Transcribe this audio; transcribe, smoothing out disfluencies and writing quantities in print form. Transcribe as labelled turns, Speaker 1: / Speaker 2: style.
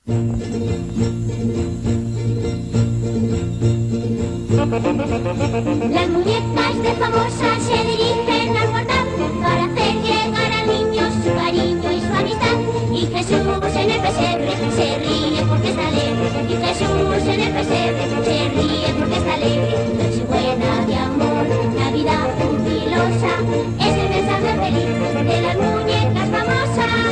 Speaker 1: Las muñecas de famosa se dirigen al portal para hacer llegar al niño su cariño y su amistad. Y Jesús en el pesebre se ríe porque está alegre. Y Jesús en el pesebre se ríe porque está alegre. Nochebuena de amor, Navidad jubilosa, es el mensaje feliz de las muñecas famosas.